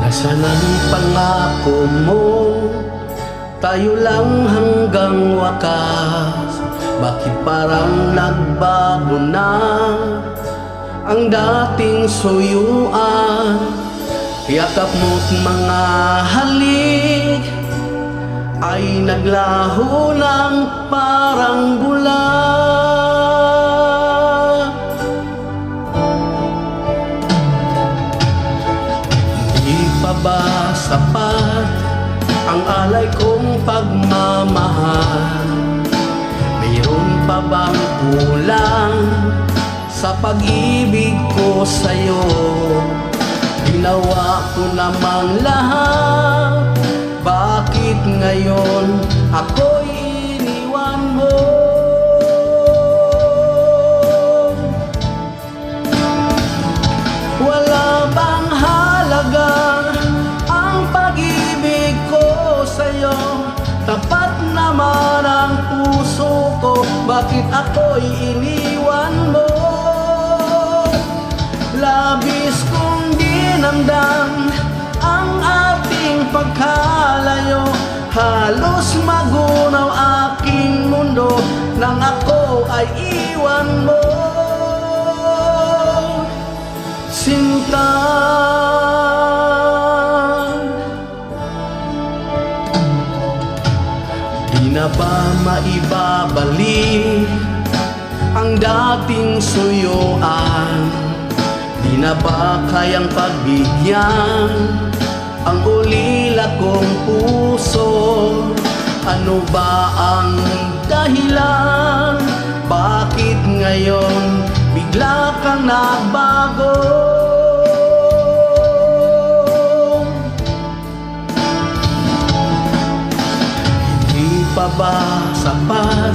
Nasaan ang pangako mo? Tayo lang hanggang wakas. Bakit parang nagbago na ang dating suyuan? Yakap mo't mga halik ay naglaho ng parang bula. Di pa ba sapat ang alay kong pagmamahal? Mayroon pa bang kulang sa pag-ibig ko sa'yo? Ginawa ko namang lahat, bakit ngayon ako'y iniwan mo? Wala bang halaga ang pag-ibig ko sa'yo? Tapat naman ang puso ko, bakit ako'y iniwan mo? Labis kong dinamdam ang ating pagkalayo, halos magunaw aking mundo nang ako ay iwan mo. Sinta, di na ba maibabalik ang dating suyuan? Di na ba kayang pagbigyan ang ulila kong puso? Ano ba ang dahilan? Bakit ngayon bigla kang nagbago? Hindi pa ba sapat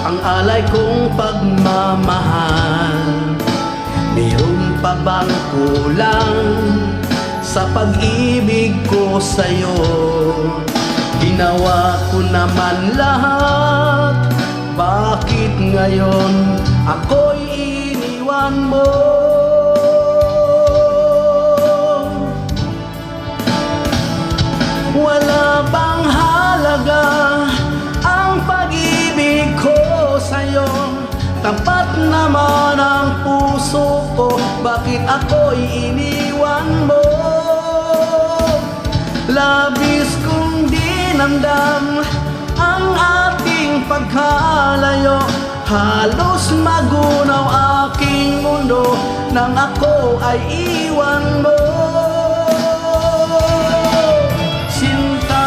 ang alay kong pagmamahal? Mayroon pa bang kulang sa pag-ibig ko sa'yo? Ginawa ko naman lahat, bakit ngayon ako'y iniwan mo? Wala bang halaga ang pag-ibig ko sa'yo? Tapat naman ang puso ko, bakit ako'y iniwan mo? Labis kong dinamdam ang ating pagkalayo, halos magunaw aking mundo nang ako ay iwan mo. Sinta,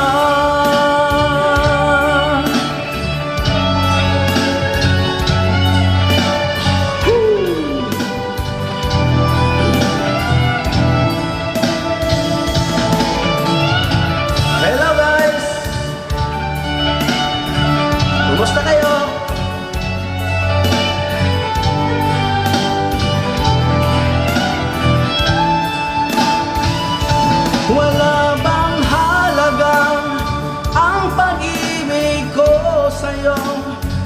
kumusta kayo? Wala bang halaga ang pag-ibig ko sa'yo?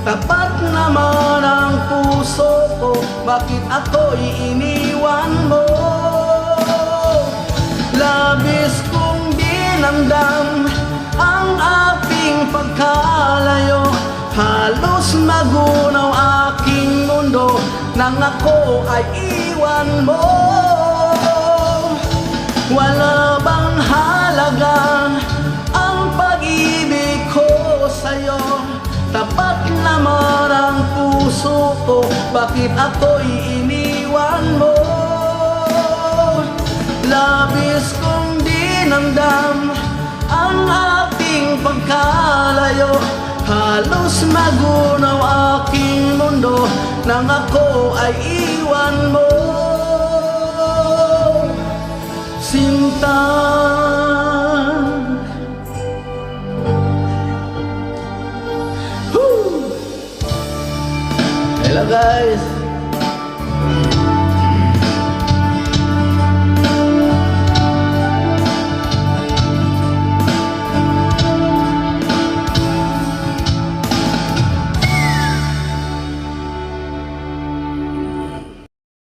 Tapat naman ang puso ko, bakit ako'y iniwan mo? Labis kong dinamdam ang ating pagkalayo, halos magunaw aking mundo nang ako ay iwan mo. Wala bang halaga ang pag-ibig ko sa'yo? Tapat naman ang puso ko, bakit ako'y iniwan mo? Labis kong dinamdam ang ating pagkalayo, halos magunaw aking mundo nang ako ay iwan mo. Sinta, hello guys.